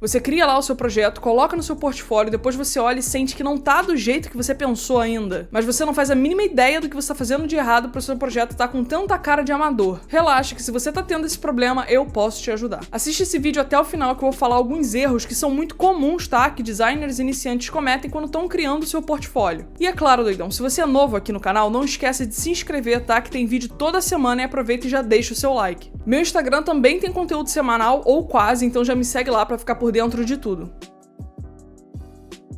Você cria lá o seu projeto, coloca no seu portfólio, depois você olha e sente que não tá do jeito que você pensou ainda. Mas você não faz a mínima ideia do que você tá fazendo de errado pro seu projeto estar com tanta cara de amador. Relaxa que se você tá tendo esse problema, eu posso te ajudar. Assiste esse vídeo até o final que eu vou falar alguns erros que são muito comuns, tá? Que designers iniciantes cometem quando estão criando o seu portfólio. E é claro, doidão, se você é novo aqui no canal, não esquece de se inscrever, tá? Que tem vídeo toda semana e aproveita e já deixa o seu like. Meu Instagram também tem conteúdo semanal, ou quase, então já me segue lá pra ficar por dentro de tudo.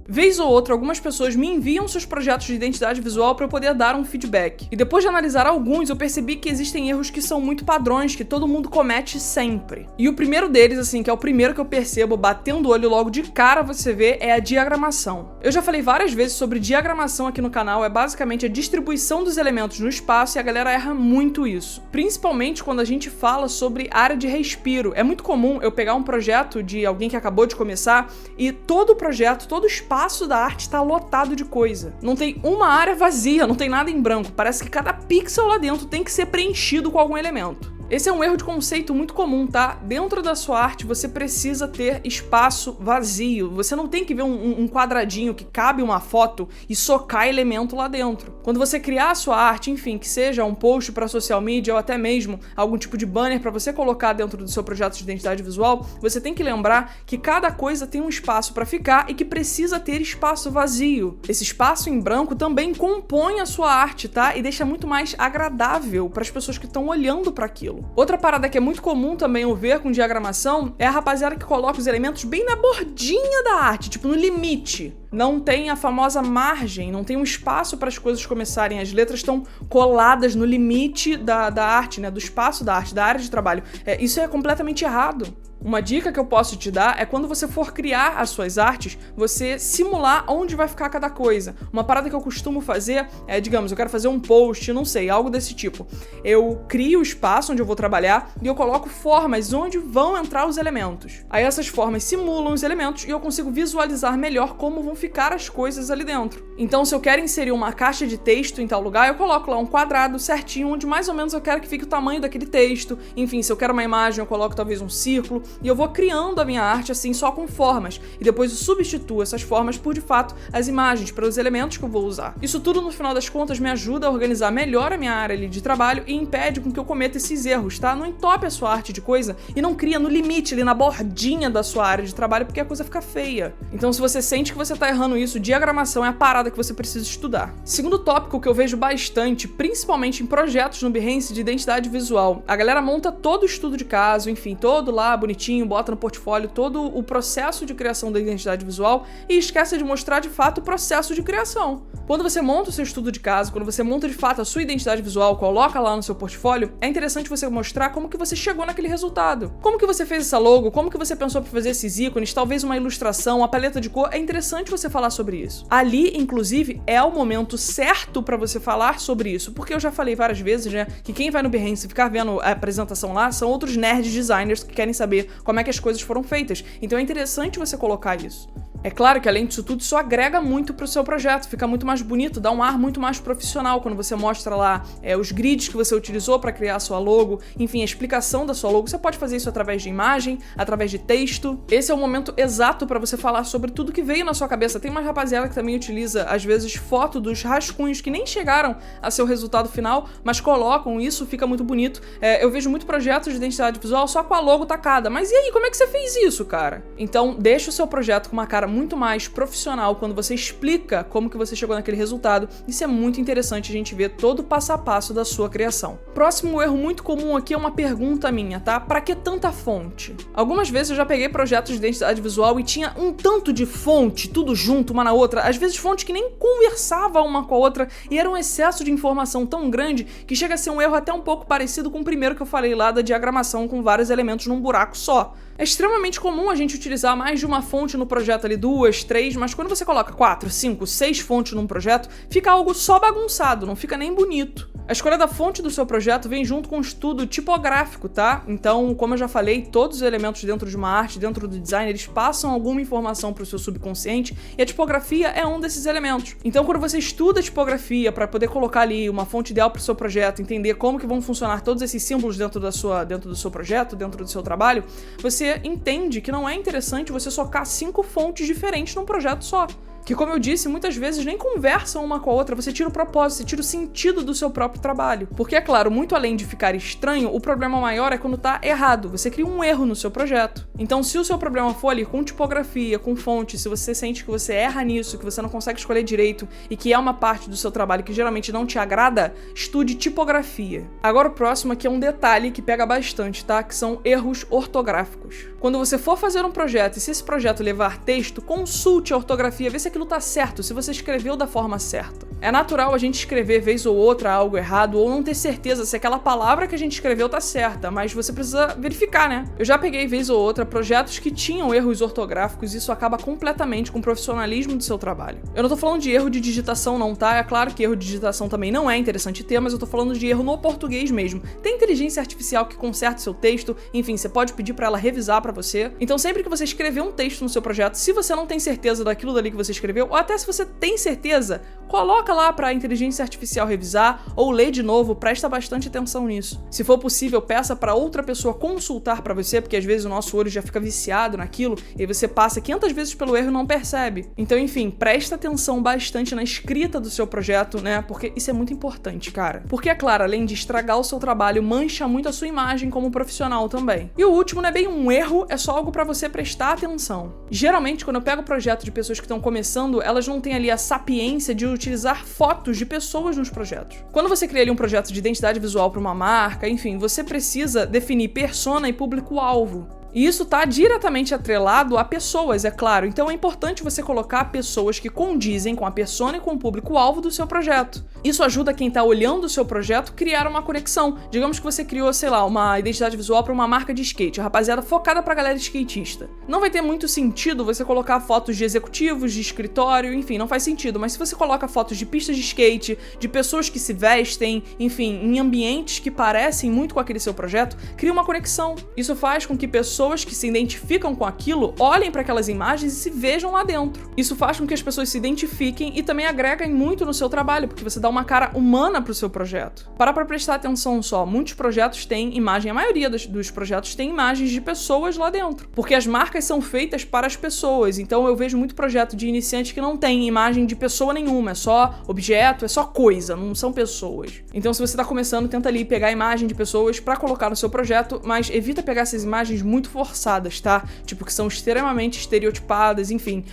Vez ou outra, algumas pessoas me enviam seus projetos de identidade visual para eu poder dar um feedback. E depois de analisar alguns, eu percebi que existem erros que são muito padrões, que todo mundo comete sempre. E o primeiro deles, assim, que é o primeiro que eu percebo, batendo o olho logo de cara você vê, é a diagramação. Eu já falei várias vezes sobre diagramação aqui no canal, é basicamente a distribuição dos elementos no espaço e a galera erra muito isso. Principalmente quando a gente fala sobre área de respiro. É muito comum eu pegar um projeto de alguém que acabou de começar e todo o projeto, todo o espaço da arte está lotado de coisa. Não tem uma área vazia, não tem nada em branco. Parece que cada pixel lá dentro tem que ser preenchido com algum elemento. Esse é um erro de conceito muito comum, tá? Dentro da sua arte, você precisa ter espaço vazio. Você não tem que ver um quadradinho que cabe uma foto e socar elemento lá dentro. Quando você criar a sua arte, enfim, que seja um post para social media ou até mesmo algum tipo de banner para você colocar dentro do seu projeto de identidade visual, você tem que lembrar que cada coisa tem um espaço para ficar e que precisa ter espaço vazio. Esse espaço em branco também compõe a sua arte, tá? E deixa muito mais agradável para as pessoas que estão olhando para aquilo. Outra parada que é muito comum também eu ver com diagramação é a rapaziada que coloca os elementos bem na bordinha da arte, tipo no limite. Não tem a famosa margem, não tem um espaço para as coisas começarem. As letras estão coladas no limite da arte, né? Do espaço da arte, da área de trabalho. Isso é completamente errado. Uma dica que eu posso te dar é quando você for criar as suas artes, você simular onde vai ficar cada coisa. Uma parada que eu costumo fazer é, digamos, eu quero fazer um post, não sei, algo desse tipo. Eu crio o espaço onde eu vou trabalhar e eu coloco formas onde vão entrar os elementos. Aí essas formas simulam os elementos e eu consigo visualizar melhor como vão ficar as coisas ali dentro. Então, se eu quero inserir uma caixa de texto em tal lugar, eu coloco lá um quadrado certinho onde mais ou menos eu quero que fique o tamanho daquele texto. Enfim, se eu quero uma imagem, eu coloco talvez um círculo. E eu vou criando a minha arte assim, só com formas. E depois eu substituo essas formas por, de fato, as imagens, para os elementos que eu vou usar. Isso tudo, no final das contas, me ajuda a organizar melhor a minha área ali de trabalho e impede com que eu cometa esses erros, tá? Não entope a sua arte de coisa e não cria no limite, ali na bordinha da sua área de trabalho, porque a coisa fica feia. Então, se você sente que você tá errando isso, diagramação é a parada que você precisa estudar. Segundo tópico que eu vejo bastante, principalmente em projetos no Behance de identidade visual, a galera monta todo o estudo de caso, enfim, todo lá bonitinho, bota no portfólio todo o processo de criação da identidade visual e esquece de mostrar de fato o processo de criação. Quando você monta o seu estudo de caso, quando você monta de fato a sua identidade visual, coloca lá no seu portfólio, é interessante você mostrar como que você chegou naquele resultado. Como que você fez essa logo, como que você pensou para fazer esses ícones, talvez uma ilustração, uma paleta de cor, é interessante você falar sobre isso. Ali, inclusive, é o momento certo para você falar sobre isso, porque eu já falei várias vezes, né, que quem vai no Behance ficar vendo a apresentação lá são outros nerds designers que querem saber como é que as coisas foram feitas. Então é interessante você colocar isso. É claro que, além disso tudo, isso agrega muito pro seu projeto, fica muito mais bonito, dá um ar muito mais profissional quando você mostra lá os grids que você utilizou para criar a sua logo, enfim, a explicação da sua logo. Você pode fazer isso através de imagem, através de texto. Esse é o momento exato para você falar sobre tudo que veio na sua cabeça. Tem uma rapaziada que também utiliza, às vezes, foto dos rascunhos que nem chegaram a seu resultado final, mas colocam isso, fica muito bonito. Eu vejo muito projetos de identidade visual só com a logo tacada. Mas e aí, como é que você fez isso, cara? Então, deixa o seu projeto com uma cara muito mais profissional quando você explica como que você chegou naquele resultado. Isso é muito interessante a gente ver todo o passo a passo da sua criação. Próximo erro muito comum aqui é uma pergunta minha, tá? Pra que tanta fonte? Algumas vezes eu já peguei projetos de identidade visual e tinha um tanto de fonte, tudo junto, uma na outra, às vezes fonte que nem conversava uma com a outra, e era um excesso de informação tão grande que chega a ser um erro até um pouco parecido com o primeiro que eu falei lá da diagramação com vários elementos num buraco só. É extremamente comum a gente utilizar mais de uma fonte no projeto ali, 2, 3, mas quando você coloca 4, 5, 6 fontes num projeto, fica algo só bagunçado, não fica nem bonito. A escolha da fonte do seu projeto vem junto com um estudo tipográfico, tá? Então, como eu já falei, todos os elementos dentro de uma arte, dentro do design, eles passam alguma informação para o seu subconsciente e a tipografia é um desses elementos. Então, quando você estuda a tipografia para poder colocar ali uma fonte ideal para o seu projeto, entender como que vão funcionar todos esses símbolos dentro do seu projeto, dentro do seu trabalho, você entende que não é interessante você socar 5 fontes diferentes num projeto só. Que, como eu disse, muitas vezes nem conversam uma com a outra, você tira o propósito, você tira o sentido do seu próprio trabalho. Porque, é claro, muito além de ficar estranho, o problema maior é quando tá errado, você cria um erro no seu projeto. Então, se o seu problema for ali com tipografia, com fonte, se você sente que você erra nisso, que você não consegue escolher direito e que é uma parte do seu trabalho que geralmente não te agrada, estude tipografia. Agora o próximo aqui é um detalhe que pega bastante, tá? Que são erros ortográficos. Quando você for fazer um projeto e se esse projeto levar texto, consulte a ortografia, vê se aquilo tá certo, se você escreveu da forma certa. É natural a gente escrever vez ou outra algo errado ou não ter certeza se aquela palavra que a gente escreveu tá certa, mas você precisa verificar, né? Eu já peguei vez ou outra projetos que tinham erros ortográficos e isso acaba completamente com o profissionalismo do seu trabalho. Eu não tô falando de erro de digitação não, tá? É claro que erro de digitação também não é interessante ter, mas eu tô falando de erro no português mesmo. Tem inteligência artificial que conserta o seu texto, enfim, você pode pedir pra ela revisar pra você. Então sempre que você escrever um texto no seu projeto, se você não tem certeza daquilo dali que você escreveu, ou até se você tem certeza, coloca lá para a inteligência artificial revisar ou lê de novo, presta bastante atenção nisso. Se for possível, peça para outra pessoa consultar para você, porque às vezes o nosso olho já fica viciado naquilo e você passa 500 vezes pelo erro e não percebe. Então, enfim, presta atenção bastante na escrita do seu projeto, né? Porque isso é muito importante, cara. Porque, é claro, além de estragar o seu trabalho, mancha muito a sua imagem como profissional também. E o último não é bem um erro, é só algo para você prestar atenção. Geralmente, quando eu pego projeto de pessoas que estão começando, elas não têm ali a sapiência de utilizar fotos de pessoas nos projetos. Quando você cria ali um projeto de identidade visual para uma marca, enfim, você precisa definir persona e público-alvo. E isso está diretamente atrelado a pessoas, é claro. Então é importante você colocar pessoas que condizem com a persona e com o público-alvo do seu projeto. Isso ajuda quem está olhando o seu projeto a criar uma conexão. Digamos que você criou, sei lá, uma identidade visual para uma marca de skate, a rapaziada focada para a galera skatista. Não vai ter muito sentido você colocar fotos de executivos, de escritório, enfim, não faz sentido. Mas se você coloca fotos de pistas de skate, de pessoas que se vestem, enfim, em ambientes que parecem muito com aquele seu projeto, cria uma conexão. Isso faz com que pessoas que se identificam com aquilo olhem para aquelas imagens e se vejam lá dentro. Isso faz com que as pessoas se identifiquem e também agreguem muito no seu trabalho, porque você dá uma cara humana pro seu projeto. Para prestar atenção só, muitos projetos têm imagem, a maioria dos projetos tem imagens de pessoas lá dentro, porque as marcas são feitas para as pessoas. Então eu vejo muito projeto de iniciante que não tem imagem de pessoa nenhuma, é só objeto, é só coisa, não são pessoas. Então se você está começando, tenta ali pegar a imagem de pessoas para colocar no seu projeto, mas evita pegar essas imagens muito forçadas, tá? Tipo, que são extremamente estereotipadas, enfim,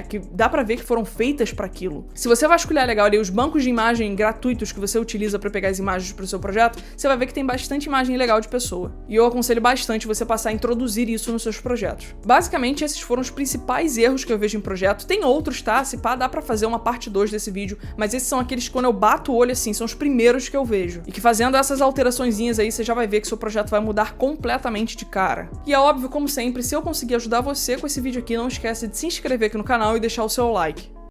que dá pra ver que foram feitas pra aquilo. Se você vasculhar legal ali os bancos de imagem gratuitos que você utiliza pra pegar as imagens pro seu projeto, você vai ver que tem bastante imagem legal de pessoa. E eu aconselho bastante você passar a introduzir isso nos seus projetos. Basicamente, esses foram os principais erros que eu vejo em projeto. Tem outros, tá? Se pá, dá pra fazer uma parte 2 desse vídeo, mas esses são aqueles que quando eu bato o olho assim, são os primeiros que eu vejo. E que fazendo essas alteraçõezinhas aí, você já vai ver que seu projeto vai mudar completamente de cara. E é óbvio, como sempre, se eu conseguir ajudar você com esse vídeo aqui, não esquece de se inscrever aqui no canal e deixar o seu like.